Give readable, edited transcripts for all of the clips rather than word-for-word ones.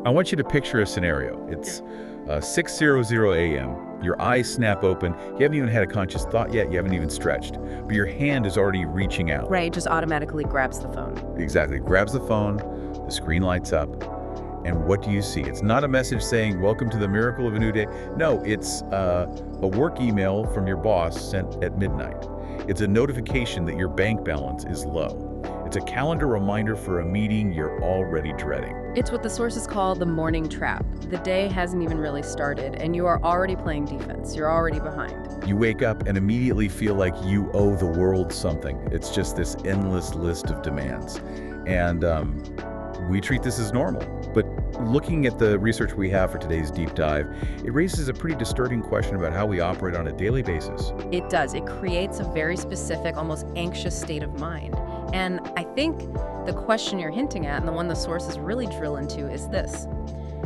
I want you to picture a scenario. It's 6:00 a.m. Your eyes snap open. You haven't even had a conscious thought yet. You haven't even stretched. But your hand is already reaching out. Right, just automatically grabs the phone. Exactly. Grabs the phone. The screen lights up. And what do you see? It's not a message saying, welcome to the miracle of a new day. No, it's a work email from your boss sent at midnight. It's a notification that your bank balance is low. It's a calendar reminder for a meeting you're already dreading. It's what the sources call the morning trap. The day hasn't even really started, and you are already playing defense. You're already behind. You wake up and immediately feel like you owe the world something. It's just this endless list of demands. And we treat this as normal. But looking at the research we have for today's deep dive, it raises a pretty disturbing question about how we operate on a daily basis. It does. It creates a very specific, almost anxious state of mind. And I think the question you're hinting at, and the one the sources really drill into, is this.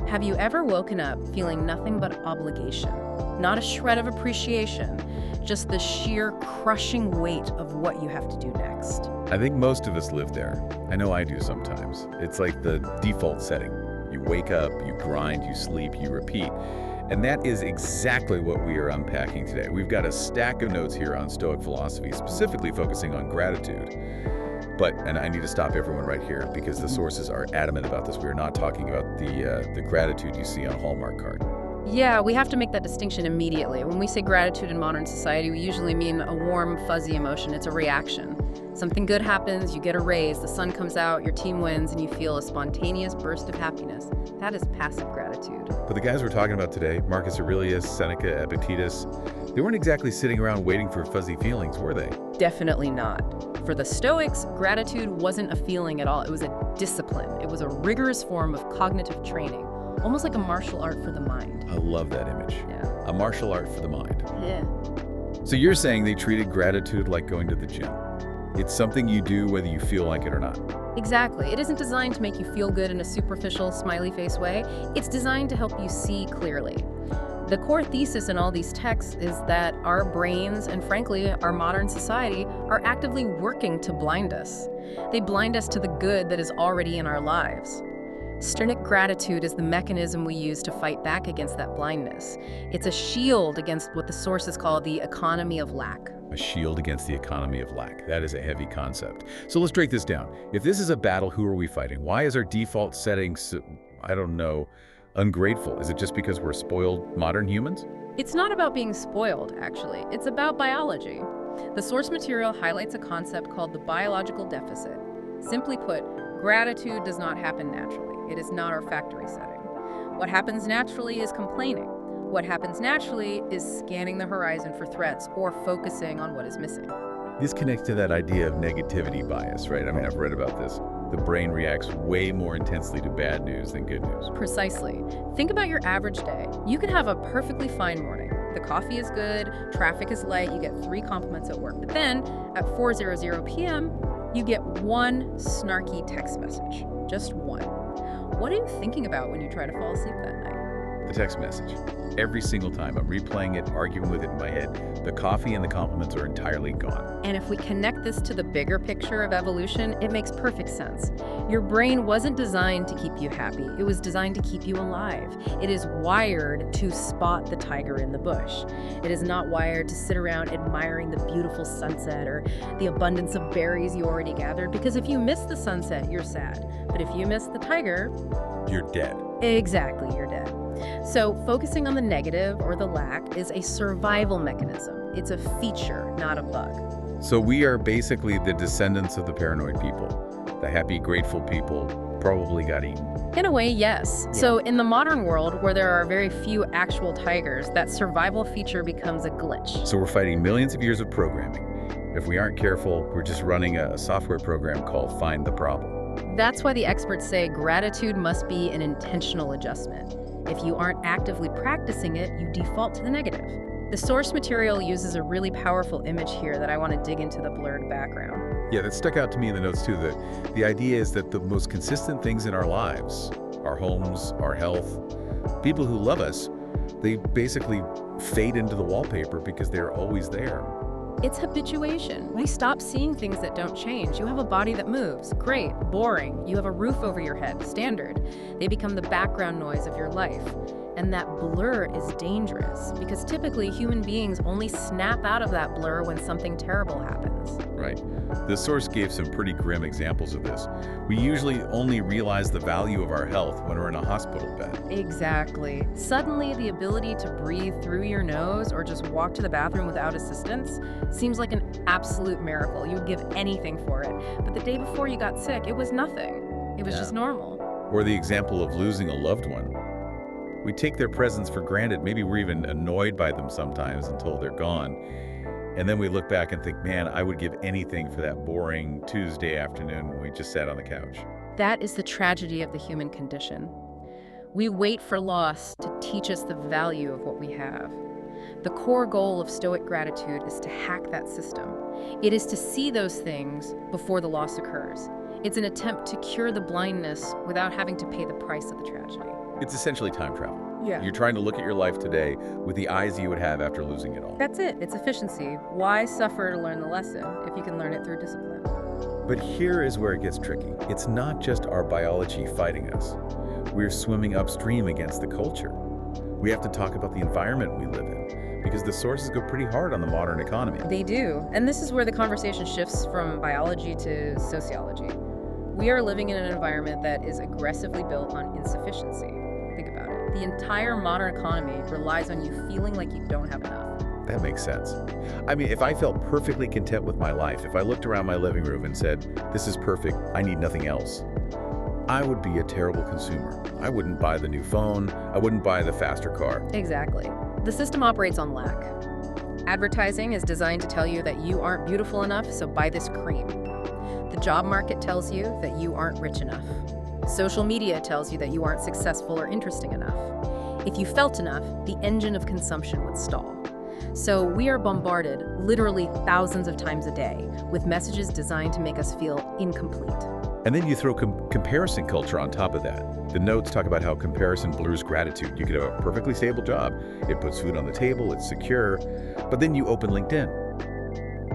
Have you ever woken up feeling nothing but obligation? Not a shred of appreciation, just the sheer crushing weight of what you have to do next. I think most of us live there. I know I do sometimes. It's like the default setting. You wake up, you grind, you sleep, you repeat. And that is exactly what we are unpacking today. We've got a stack of notes here on Stoic philosophy, specifically focusing on gratitude. But, and I need to stop everyone right here because the sources are adamant about this. We are not talking about the gratitude you see on a Hallmark card. Yeah, we have to make that distinction immediately. When we say gratitude in modern society, we usually mean a warm, fuzzy emotion. It's a reaction. Something good happens, you get a raise, the sun comes out, your team wins, and you feel a spontaneous burst of happiness. That is passive gratitude. But the guys we're talking about today, Marcus Aurelius, Seneca, Epictetus, they weren't exactly sitting around waiting for fuzzy feelings, were they? Definitely not. For the Stoics, gratitude wasn't a feeling at all. It was a discipline. It was a rigorous form of cognitive training, almost like a martial art for the mind. I love that image. Yeah. A martial art for the mind. Yeah. So you're saying they treated gratitude like going to the gym. It's something you do whether you feel like it or not. Exactly. It isn't designed to make you feel good in a superficial, smiley face way. It's designed to help you see clearly. The core thesis in all these texts is that our brains, and frankly, our modern society, are actively working to blind us. They blind us to the good that is already in our lives. Stoic gratitude is the mechanism we use to fight back against that blindness. It's a shield against what the sources call the economy of lack. A shield against the economy of lack. That is a heavy concept. So let's break this down. If this is a battle, who are we fighting? Why is our default setting, I don't know, ungrateful? Is it just because we're spoiled modern humans? It's not about being spoiled, actually. It's about biology. The source material highlights a concept called the biological deficit. Simply put, gratitude does not happen naturally. It is not our factory setting. What happens naturally is complaining. What happens naturally is scanning the horizon for threats or focusing on what is missing. This connects to that idea of negativity bias, right? I mean, I've read about this. The brain reacts way more intensely to bad news than good news. Precisely. Think about your average day. You can have a perfectly fine morning. The coffee is good, traffic is light, you get 3 compliments at work. But then, at 4:00 p.m., you get one snarky text message. Just one. What are you thinking about when you try to fall asleep that night? The text message. Every single time I'm replaying it, arguing with it in my head, the coffee and the compliments are entirely gone. And if we connect this to the bigger picture of evolution, it makes perfect sense. Your brain wasn't designed to keep you happy. It was designed to keep you alive. It is wired to spot the tiger in the bush. It is not wired to sit around admiring the beautiful sunset or the abundance of berries you already gathered, because if you miss the sunset, you're sad. But if you miss the tiger, you're dead. Exactly, you're dead. So focusing on the negative or the lack is a survival mechanism. It's a feature, not a bug. So we are basically the descendants of the paranoid people. The happy, grateful people probably got eaten. In a way, yes. Yeah. So in the modern world, where there are very few actual tigers, that survival feature becomes a glitch. So we're fighting millions of years of programming. If we aren't careful, we're just running a software program called Find the Problem. That's why the experts say gratitude must be an intentional adjustment. If you aren't actively practicing it, you default to the negative. The source material uses a really powerful image here that I want to dig into the blurred background. Yeah, that stuck out to me in the notes too. The idea is that the most consistent things in our lives, our homes, our health, people who love us, they basically fade into the wallpaper because they're always there. It's habituation. We stop seeing things that don't change. You have a body that moves. Great. Boring. You have a roof over your head. Standard. They become the background noise of your life. And that blur is dangerous because typically human beings only snap out of that blur when something terrible happens. Right. The source gave some pretty grim examples of this. We usually only realize the value of our health when we're in a hospital bed. Exactly. Suddenly, the ability to breathe through your nose or just walk to the bathroom without assistance seems like an absolute miracle. You would give anything for it. But the day before you got sick, it was nothing. It was just normal. Or the example of losing a loved one. We take their presence for granted. Maybe we're even annoyed by them sometimes until they're gone. And then we look back and think, man, I would give anything for that boring Tuesday afternoon when we just sat on the couch. That is the tragedy of the human condition. We wait for loss to teach us the value of what we have. The core goal of Stoic gratitude is to hack that system. It is to see those things before the loss occurs. It's an attempt to cure the blindness without having to pay the price of the tragedy. It's essentially time travel. Yeah. You're trying to look at your life today with the eyes you would have after losing it all. That's it. It's efficiency. Why suffer to learn the lesson if you can learn it through discipline? But here is where it gets tricky. It's not just our biology fighting us. We're swimming upstream against the culture. We have to talk about the environment we live in, because the sources go pretty hard on the modern economy. They do. And this is where the conversation shifts from biology to sociology. We are living in an environment that is aggressively built on insufficiency. Think about it. The entire modern economy relies on you feeling like you don't have enough. That makes sense. I mean, if I felt perfectly content with my life, if I looked around my living room and said, this is perfect, I need nothing else, I would be a terrible consumer. I wouldn't buy the new phone. I wouldn't buy the faster car. Exactly. The system operates on lack. Advertising is designed to tell you that you aren't beautiful enough, so buy this cream. The job market tells you that you aren't rich enough. Social media tells you that you aren't successful or interesting enough. If you felt enough, the engine of consumption would stall. So we are bombarded literally thousands of times a day with messages designed to make us feel incomplete. And then you throw comparison culture on top of that. The notes talk about how comparison blurs gratitude. You could have a perfectly stable job. It puts food on the table, it's secure. But then you open LinkedIn.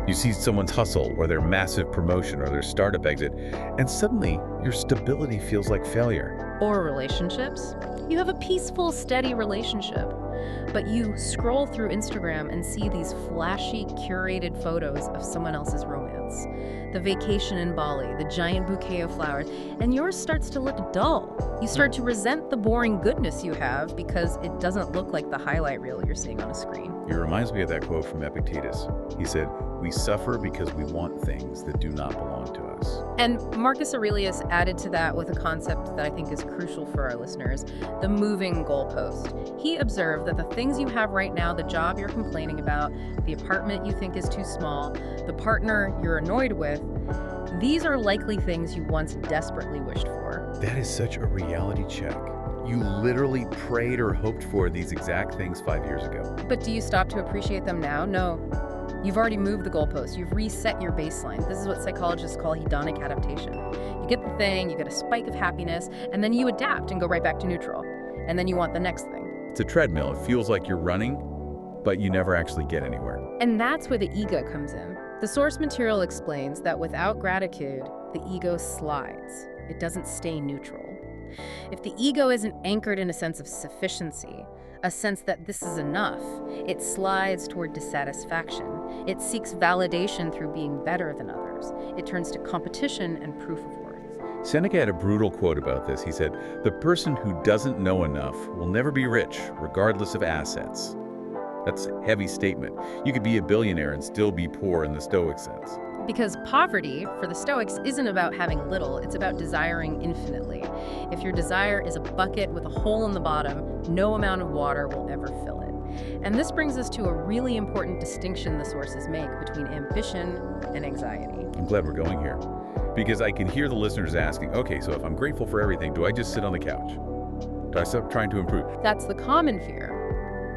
You see someone's hustle or their massive promotion or their startup exit, and suddenly your stability feels like failure. Or relationships. You have a peaceful, steady relationship, but you scroll through Instagram and see these flashy, curated photos of someone else's romance. The vacation in Bali, the giant bouquet of flowers, and yours starts to look dull. You start to resent the boring goodness you have because it doesn't look like the highlight reel you're seeing on a screen. It reminds me of that quote from Epictetus. He said, "We suffer because we want things that do not belong to us." And Marcus Aurelius added to that with a concept that I think is crucial for our listeners, the moving goalpost. He observed that the things you have right now, the job you're complaining about, the apartment you think is too small, the partner you're annoyed with, these are likely things you once desperately wished for. That is such a reality check. You literally prayed or hoped for these exact things 5 years ago. But do you stop to appreciate them now? No. You've already moved the goalpost. You've reset your baseline. This is what psychologists call hedonic adaptation. You get the thing, you get a spike of happiness, and then you adapt and go right back to neutral. And then you want the next thing. It's a treadmill. It feels like you're running, but you never actually get anywhere. And that's where the ego comes in. The source material explains that without gratitude, the ego slides. It doesn't stay neutral. If the ego isn't anchored in a sense of sufficiency, a sense that this is enough, it slides toward dissatisfaction. It seeks validation through being better than others. It turns to competition and proof of worth. Seneca had a brutal quote about this. He said, "The person who doesn't know enough will never be rich, regardless of assets." That's a heavy statement. You could be a billionaire and still be poor in the Stoic sense. Because poverty, for the Stoics, isn't about having little, it's about desiring infinitely. If your desire is a bucket with a hole in the bottom, no amount of water will ever fill it. And this brings us to a really important distinction the sources make between ambition and anxiety. I'm glad we're going here, because I can hear the listeners asking, okay, so if I'm grateful for everything, do I just sit on the couch? Do I stop trying to improve? That's the common fear.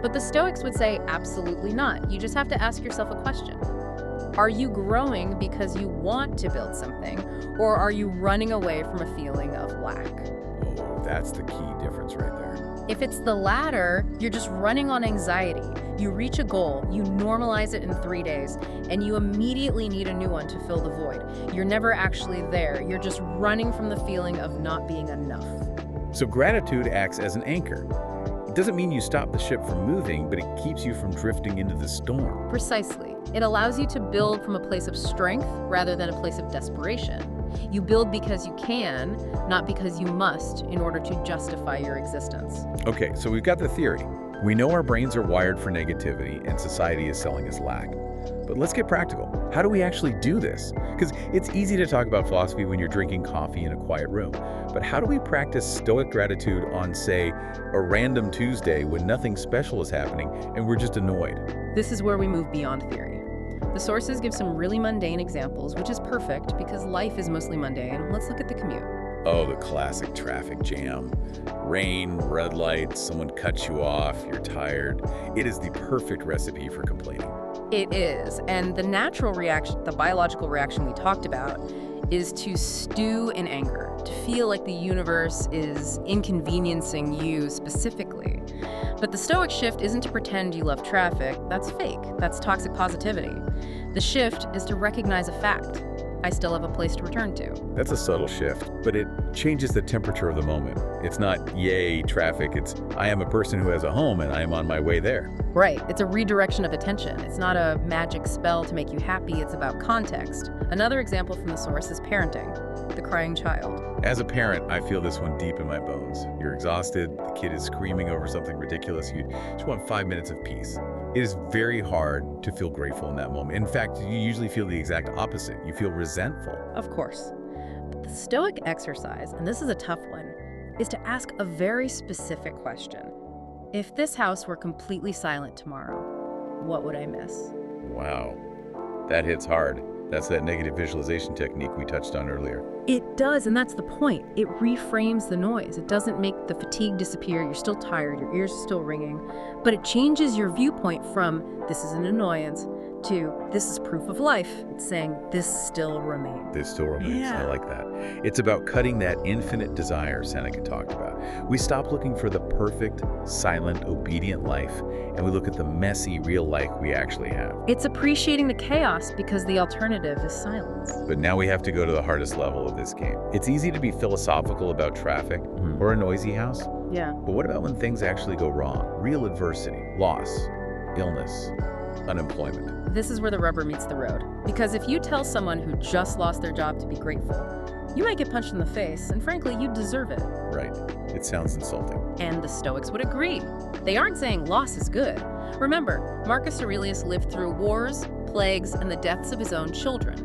But the Stoics would say absolutely not. You just have to ask yourself a question. Are you growing because you want to build something, or are you running away from a feeling of lack? Oh, that's the key difference right there. If it's the latter, you're just running on anxiety. You reach a goal, you normalize it in 3 days, and you immediately need a new one to fill the void. You're never actually there. You're just running from the feeling of not being enough. So gratitude acts as an anchor. It doesn't mean you stop the ship from moving, but it keeps you from drifting into the storm. Precisely. It allows you to build from a place of strength rather than a place of desperation. You build because you can, not because you must, in order to justify your existence. Okay, so we've got the theory. We know our brains are wired for negativity and society is selling us lack. But let's get practical. How do we actually do this? Because it's easy to talk about philosophy when you're drinking coffee in a quiet room. But how do we practice Stoic gratitude on, say, a random Tuesday when nothing special is happening and we're just annoyed? This is where we move beyond theory. The sources give some really mundane examples, which is perfect because life is mostly mundane. Let's look at the commute. Oh, the classic traffic jam. Rain, red lights, someone cuts you off, you're tired. It is the perfect recipe for complaining. It is, and the natural reaction, the biological reaction we talked about, is to stew in anger, to feel like the universe is inconveniencing you specifically. But the Stoic shift isn't to pretend you love traffic. That's fake. That's toxic positivity. The shift is to recognize a fact. I still have a place to return to. That's a subtle shift, but it changes the temperature of the moment. It's not, yay, traffic. It's, I am a person who has a home and I am on my way there. Right. It's a redirection of attention. It's not a magic spell to make you happy. It's about context. Another example from the source is parenting, the crying child. As a parent, I feel this one deep in my bones. You're exhausted, the kid is screaming over something ridiculous, you just want 5 minutes of peace. It is very hard to feel grateful in that moment. In fact, you usually feel the exact opposite. You feel resentful. Of course. But the Stoic exercise, and this is a tough one, is to ask a very specific question. If this house were completely silent tomorrow, what would I miss? Wow, that hits hard. That's that negative visualization technique we touched on earlier. It does, and that's the point. It reframes the noise. It doesn't make the fatigue disappear. You're still tired, your ears are still ringing, but it changes your viewpoint from this is an annoyance to this is proof of life. It's saying this still remains. This still remains. I like that. It's about cutting that infinite desire Seneca talked about. We stop looking for the perfect, silent, obedient life, and we look at the messy, real life we actually have. It's appreciating the chaos because the alternative is silence. But now we have to go to the hardest level of this game. It's easy to be philosophical about traffic or a noisy house. Yeah. But what about when things actually go wrong? Real adversity, loss, illness, unemployment. This is where the rubber meets the road. Because if you tell someone who just lost their job to be grateful, you might get punched in the face, and frankly, you deserve it. Right. It sounds insulting. And the Stoics would agree. They aren't saying loss is good. Remember, Marcus Aurelius lived through wars, plagues, and the deaths of his own children.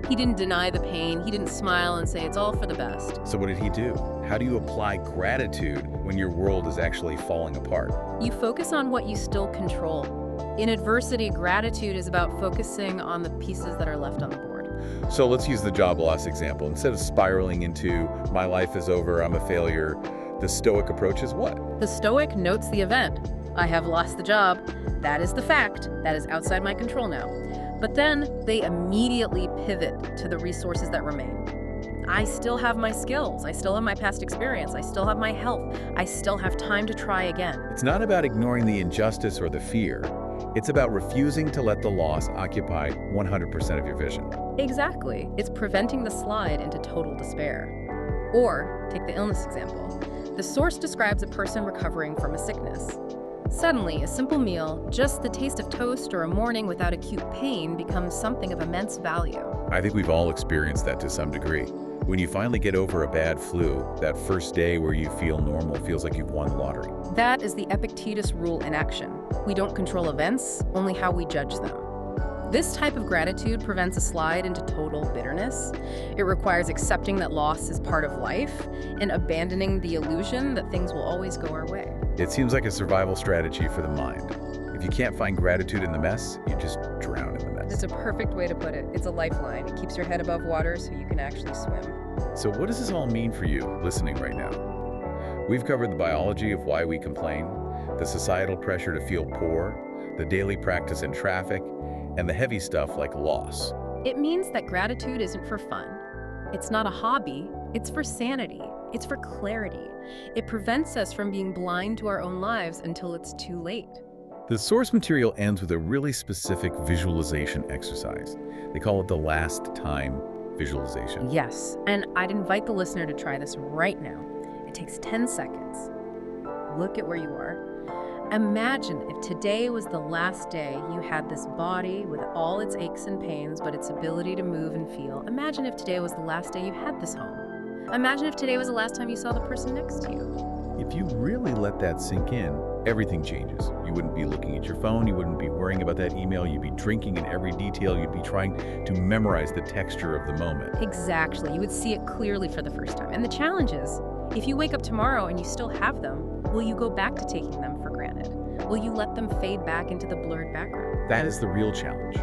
He didn't deny the pain, he didn't smile and say it's all for the best. So what did he do? How do you apply gratitude when your world is actually falling apart? You focus on what you still control. In adversity, gratitude is about focusing on the pieces that are left on the board. So let's use the job loss example. Instead of spiraling into, my life is over, I'm a failure, the Stoic approach is what? The Stoic notes the event. I have lost the job. That is the fact. That is outside my control now. But then they immediately pivot to the resources that remain. I still have my skills. I still have my past experience. I still have my health. I still have time to try again. It's not about ignoring the injustice or the fear. It's about refusing to let the loss occupy 100% of your vision. Exactly. It's preventing the slide into total despair. Or, take the illness example. The source describes a person recovering from a sickness. Suddenly, a simple meal, just the taste of toast or a morning without acute pain becomes something of immense value. I think we've all experienced that to some degree. When you finally get over a bad flu, that first day where you feel normal feels like you've won the lottery. That is the Epictetus rule in action. We don't control events, only how we judge them. This type of gratitude prevents a slide into total bitterness. It requires accepting that loss is part of life and abandoning the illusion that things will always go our way. It seems like a survival strategy for the mind. If you can't find gratitude in the mess, you just drown in the mess. It's a perfect way to put it. It's a lifeline. It keeps your head above water so you can actually swim. So what does this all mean for you listening right now? We've covered the biology of why we complain, the societal pressure to feel poor, the daily practice in traffic, and the heavy stuff like loss. It means that gratitude isn't for fun. It's not a hobby. It's for sanity. It's for clarity. It prevents us from being blind to our own lives until it's too late. The source material ends with a really specific visualization exercise. They call it the last time visualization. Yes, and I'd invite the listener to try this right now. It takes 10 seconds. Look at where you are. Imagine if today was the last day you had this body with all its aches and pains, but its ability to move and feel. Imagine if today was the last day you had this home. Imagine if today was the last time you saw the person next to you. If you really let that sink in, everything changes. You wouldn't be looking at your phone, you wouldn't be worrying about that email, you'd be drinking in every detail, you'd be trying to memorize the texture of the moment. Exactly. You would see it clearly for the first time. And the challenge is, if you wake up tomorrow and you still have them, will you go back to taking them for granted? Will you let them fade back into the blurred background? That is the real challenge.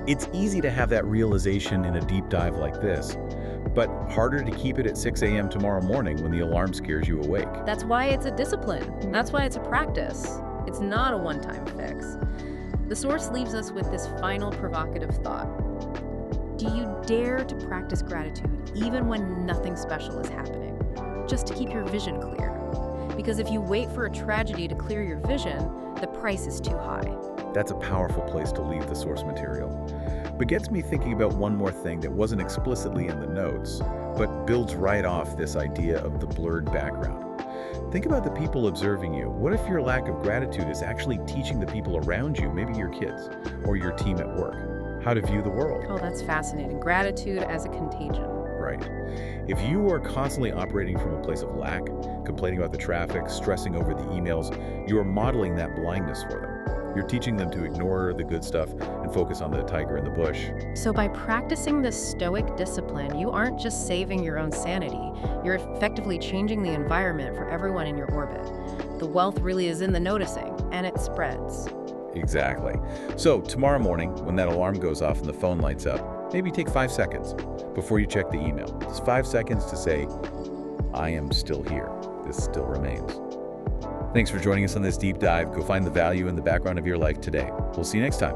It's easy to have that realization in a deep dive like this, but harder to keep it at 6 a.m. tomorrow morning when the alarm scares you awake. That's why it's a discipline. That's why it's a practice. It's not a one-time fix. The source leaves us with this final provocative thought. Do you dare to practice gratitude even when nothing special is happening, just to keep your vision clear? Because if you wait for a tragedy to clear your vision, the price is too high. That's a powerful place to leave the source material. But gets me thinking about one more thing that wasn't explicitly in the notes, but builds right off this idea of the blurred background. Think about the people observing you. What if your lack of gratitude is actually teaching the people around you, maybe your kids or your team at work, how to view the world? Oh, that's fascinating. Gratitude as a contagion. Right. If you are constantly operating from a place of lack, complaining about the traffic, stressing over the emails, you are modeling that blindness for them. You're teaching them to ignore the good stuff and focus on the tiger in the bush. So by practicing this Stoic discipline, you aren't just saving your own sanity, you're effectively changing the environment for everyone in your orbit. The wealth really is in the noticing, and it spreads. Exactly. So tomorrow morning, when that alarm goes off and the phone lights up, maybe take 5 seconds before you check the email. Just 5 seconds to say, I am still here. This still remains. Thanks for joining us on this deep dive. Go find the value in the background of your life today. We'll see you next time.